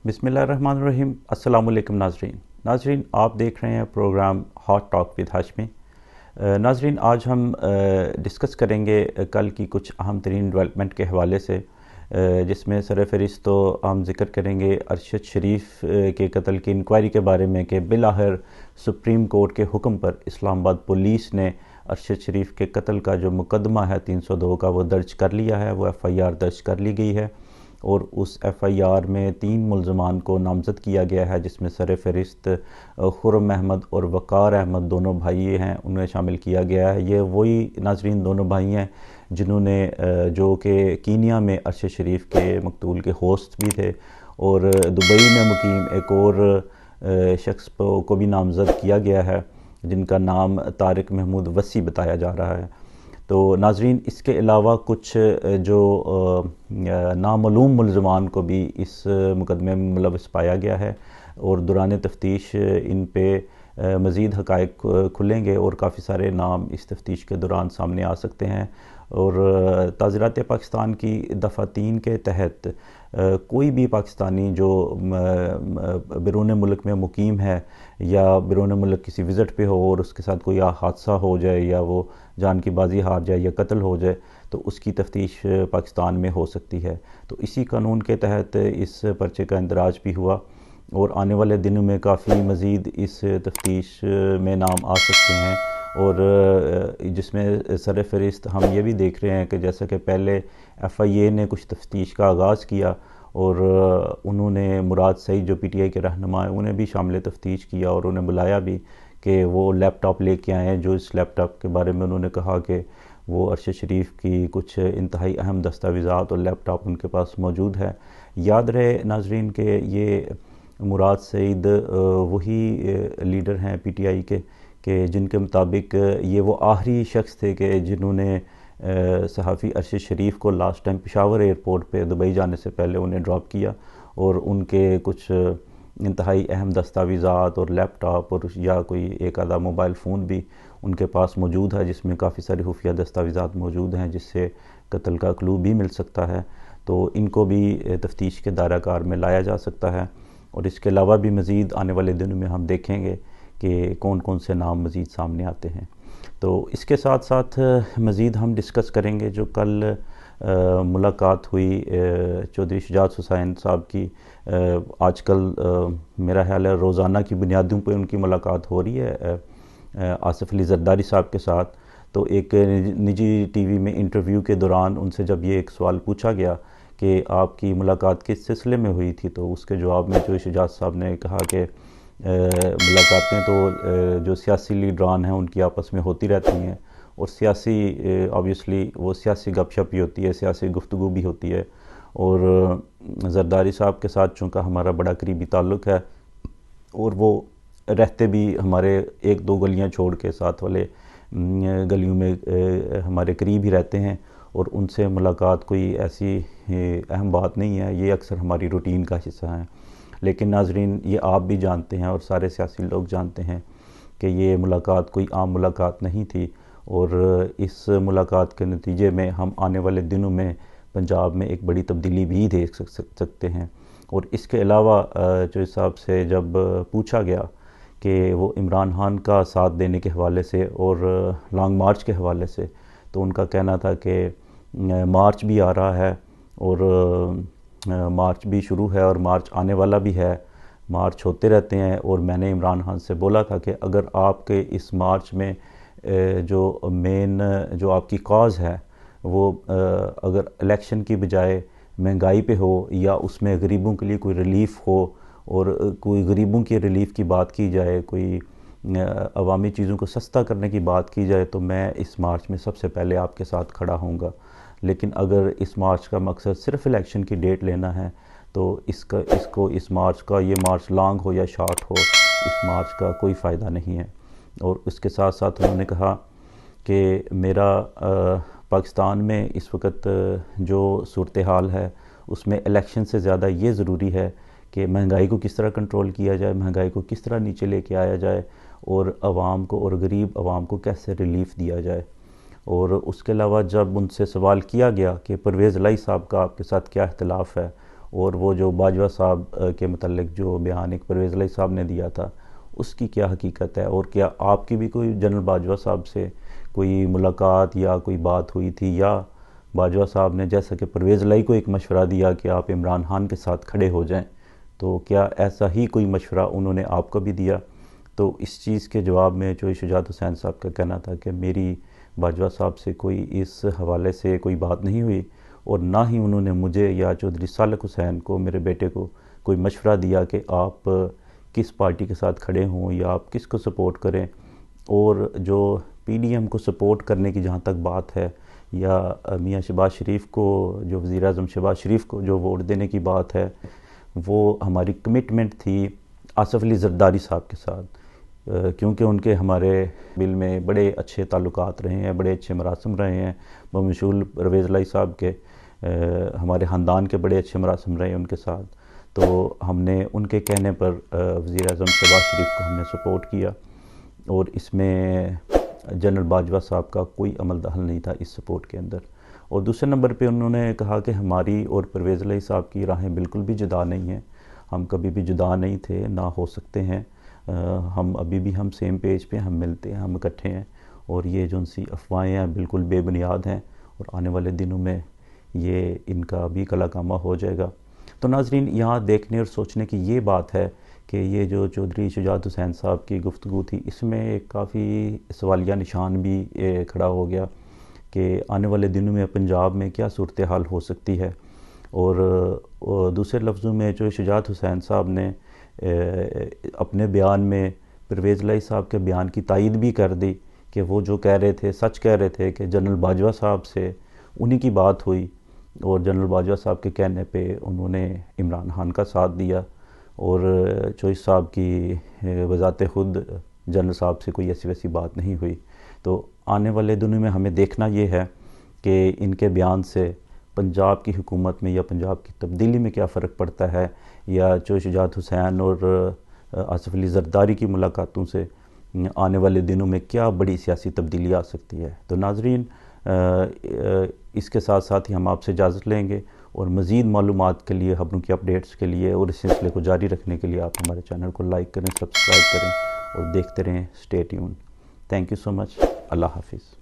बिस्मिल्लाहिर्रहमानिर्रहीम। अस्सलाम वालेकुम नाजरीन, आप देख रहे हैं programme hot talk with Hashmi. Nazreen, आज हम डिस्कस करेंगे कल की कुछ अहम तरीन डेवलपमेंट के हवाले से, जिसमें सरफ़हरिस्त तो हम ज़िक्र करेंगे अरशद शरीफ के कत्ल की इंक्वायरी के बारे में कि बिलाखिर सुप्रीम कोर्ट के हुक्म पर इस्लामाबाद पुलिस ने अरशद शरीफ के कत्ल का जो मुकदमा है 302 का वो दर्ज कर लिया है, वो FIR दर्ज कर ली गई है और उस FIR में 3 मुल्ज़मान को नामज़द किया गया है, जिसमें सरफ़हरिस्त खुर्रम अहमद और वक़ार अहमद दोनों भाई हैं, उन्हें शामिल किया गया है। ये वही नाज़रीन दोनों भाई हैं जिन्होंने जो कि कीनिया में अरशद शरीफ के मकतूल के होस्ट भी थे और दुबई में मुकीम एक और शख्स को भी नामज़द किया गया है जिनका नाम तारिक महमूद वसी बताया जा रहा है। तो नाज़रीन, इसके अलावा कुछ जो नामालूम मुल्ज़मान को भी इस मुकदमे में मुलव्वस पाया गया है और दौरान तफ्तीश इन पे मज़ीद हक़ाइक़ खुलेंगे और काफ़ी सारे नाम इस तफ्तीश के दौरान सामने आ सकते हैं। और ताज़ीरात पाकिस्तान की दफ़ा 3 के तहत कोई भी पाकिस्तानी जो बैरून मुल्क में मुकीम है या बैरून मुल्क किसी विज़िट पे हो और उसके साथ कोई हादसा हो जाए या वो जान की बाजी हार जाए या कत्ल हो जाए तो उसकी तफ्तीश पाकिस्तान में हो सकती है। तो इसी कानून के तहत इस पर्चे का इंदराज भी हुआ और आने वाले दिनों में काफ़ी मज़ीद इस तफ्तीश में नाम आ सकते हैं और जिसमें सरफ़हरिस्त हम ये भी देख रहे हैं कि जैसा कि पहले FIA ने कुछ तफ्तीश का आगाज़ किया और उन्होंने मुराद सईद जो PTI के रहनुमा हैं उन्हें भी शामिल तफ्तीश किया और उन्हें बुलाया भी कि वो लैपटॉप लेके आए हैं, जो इस लैपटॉप के बारे में उन्होंने कहा कि वो अरशद शरीफ की कुछ इंतहाई अहम दस्तावेज़ात और लैपटॉप उनके पास मौजूद है। याद रहे नाजरीन के ये मुराद सईद वही लीडर हैं PTI के जिनके मुताबिक ये वो आखिरी शख्स थे कि जिन्होंने सहाफ़ी अरशद शरीफ को लास्ट टाइम पेशावर एयरपोर्ट पे दुबई जाने से पहले उन्हें ड्रॉप किया और उनके कुछ इंतहाई अहम दस्तावेज़ात और लैपटॉप और या कोई एक आधा मोबाइल फ़ोन भी उनके पास मौजूद है जिसमें काफ़ी सारी खुफिया दस्तावेज़ात मौजूद हैं जिससे कत्ल का क्लू भी मिल सकता है। तो इनको भी तफ्तीश के दायरा कार में लाया जा सकता है और इसके अलावा भी मज़ीद आने वाले दिनों में हम देखेंगे कि कौन कौन से नाम मज़ीद सामने आते हैं। तो इसके साथ साथ मज़ीद हम डिस्कस करेंगे जो कल मुलाकात हुई चौधरी शुजात हुसैन साहब की। आजकल मेरा ख्याल है रोज़ाना की बुनियादों पर उनकी मुलाकात हो रही है आसिफ अली ज़रदारी साहब के साथ। तो एक निजी TV में इंटरव्यू के दौरान उनसे जब ये एक सवाल पूछा गया कि आपकी मुलाकात किस सिलसिले में हुई थी, तो उसके जवाब में चौधरी शुजात साहब ने कहा कि मुलाकातें तो जो सियासी लीडरान हैं उनकी आपस में होती रहती हैं और सियासी ऑब्वियसली वो सियासी गपशप भी होती है, सियासी गुफ्तगू भी होती है और ज़रदारी साहब के साथ चूँकि हमारा बड़ा करीबी ताल्लुक़ है और वो रहते भी हमारे 1-2 गलियां छोड़ के साथ वाले गलियों में हमारे करीब ही रहते हैं और उनसे मुलाकात कोई ऐसी अहम बात नहीं है, ये अक्सर हमारी रूटीन का हिस्सा है। लेकिन नाजरीन, ये आप भी जानते हैं और सारे सियासी लोग जानते हैं कि ये मुलाकात कोई आम मुलाकात नहीं थी और इस मुलाकात के नतीजे में हम आने वाले दिनों में पंजाब में एक बड़ी तब्दीली भी देख सकते हैं। और इसके अलावा जो हिसाब से जब पूछा गया कि वो इमरान खान का साथ देने के हवाले से और लॉन्ग मार्च के हवाले से, तो उनका कहना था कि मार्च भी आ रहा है और मार्च भी शुरू है और मार्च आने वाला भी है, मार्च होते रहते हैं और मैंने इमरान खान से बोला था कि अगर आपके इस मार्च में जो मेन जो आपकी कॉज़ है वो अगर इलेक्शन की बजाय महंगाई पे हो या उसमें गरीबों के लिए कोई रिलीफ़ हो और कोई गरीबों की रिलीफ़ की बात की जाए, कोई अवामी चीज़ों को सस्ता करने की बात की जाए, तो मैं इस मार्च में सबसे पहले आपके साथ खड़ा होऊंगा। लेकिन अगर इस मार्च का मकसद सिर्फ इलेक्शन की डेट लेना है तो इस मार्च का, ये मार्च लॉन्ग हो या शॉर्ट हो, इस मार्च का कोई फ़ायदा नहीं है। और उसके साथ साथ उन्होंने कहा कि मेरा पाकिस्तान में इस वक्त जो सूरत हाल है उसमें इलेक्शन से ज़्यादा ये ज़रूरी है कि महंगाई को किस तरह कंट्रोल किया जाए, महंगाई को किस तरह नीचे लेके आया जाए और आवाम को और गरीब आवाम को कैसे रिलीफ़ दिया जाए। और उसके अलावा जब उनसे सवाल किया गया कि परवेज़ इलाही साहब का आपके साथ क्या इख्तिलाफ़ है, اور وہ جو باجوہ صاحب کے متعلق جو بیان ایک پرویز الہی صاحب نے دیا تھا اس کی کیا حقیقت ہے، اور کیا آپ کی بھی کوئی جنرل باجوہ صاحب سے کوئی ملاقات یا کوئی بات ہوئی تھی، یا باجوہ صاحب نے جیسا کہ پرویز الہی کو ایک مشورہ دیا کہ آپ عمران خان کے ساتھ کھڑے ہو جائیں، تو کیا ایسا ہی کوئی مشورہ انہوں نے آپ کو بھی دیا؟ تو اس چیز کے جواب میں چودھری شجاعت حسین صاحب کا کہنا تھا کہ میری باجوہ صاحب سے کوئی اس حوالے سے کوئی بات نہیں ہوئی، اور نہ ہی انہوں نے مجھے یا چودھری صالح حسین کو، میرے بیٹے کو، کوئی مشورہ دیا کہ آپ کس پارٹی کے ساتھ کھڑے ہوں یا آپ کس کو سپورٹ کریں۔ اور جو پی ڈی ایم کو سپورٹ کرنے کی جہاں تک بات ہے، یا میاں شہباز شریف کو، جو وزیر اعظم شہباز شریف کو جو ووٹ دینے کی بات ہے، وہ ہماری کمٹمنٹ تھی آصف علی زرداری صاحب کے ساتھ، کیونکہ ان کے ہمارے بل میں بڑے اچھے تعلقات رہے ہیں، بڑے اچھے مراسم رہے ہیں، بمشمول پرویز الہی صاحب کے، ہمارے خاندان کے بڑے اچھے مراسم رہے ہیں ان کے ساتھ، تو ہم نے ان کے کہنے پر وزیر اعظم شہباز شریف کو ہم نے سپورٹ کیا، اور اس میں جنرل باجوہ صاحب کا کوئی عمل دخل نہیں تھا اس سپورٹ کے اندر۔ اور دوسرے نمبر پہ انہوں نے کہا کہ ہماری اور پرویز الہی صاحب کی راہیں بالکل بھی جدا نہیں ہیں، ہم کبھی بھی جدا نہیں تھے، نہ ہو سکتے ہیں، ہم ابھی بھی ہم سیم پیج پہ ہم ملتے ہیں، ہم اکٹھے ہیں، اور یہ جو ان سی افواہیں ہیں بالکل بے بنیاد ہیں، اور آنے والے دنوں میں یہ ان کا بھی کلا کامہ ہو جائے گا۔ تو ناظرین، یہاں دیکھنے اور سوچنے کی یہ بات ہے کہ یہ جو چودھری شجاعت حسین صاحب کی گفتگو تھی، اس میں ایک کافی سوالیہ نشان بھی کھڑا ہو گیا کہ آنے والے دنوں میں پنجاب میں کیا صورتحال ہو سکتی ہے، اور دوسرے لفظوں میں جو شجاعت حسین صاحب نے اپنے بیان میں پرویز الہی صاحب کے بیان کی تائید بھی کر دی کہ وہ جو کہہ رہے تھے سچ کہہ رہے تھے، کہ جنرل باجوہ صاحب سے انہی کی بات ہوئی، اور جنرل باجوہ صاحب کے کہنے پہ انہوں نے عمران خان کا ساتھ دیا، اور چوہدری صاحب کی بذات خود جنرل صاحب سے کوئی ایسی ویسی بات نہیں ہوئی۔ تو آنے والے دنوں میں ہمیں دیکھنا یہ ہے کہ ان کے بیان سے پنجاب کی حکومت میں یا پنجاب کی تبدیلی میں کیا فرق پڑتا ہے، یا چودھری شجاعت حسین اور آصف علی زرداری کی ملاقاتوں سے آنے والے دنوں میں کیا بڑی سیاسی تبدیلی آ سکتی ہے۔ تو ناظرین، اس کے ساتھ ساتھ ہی ہم آپ سے اجازت لیں گے، اور مزید معلومات کے لیے، خبروں کی اپڈیٹس کے لیے اور اس سلسلے کو جاری رکھنے کے لیے آپ ہمارے چینل کو لائک کریں، سبسکرائب کریں، اور دیکھتے رہیں۔ Stay tune. Thank you so much. اللہ حافظ۔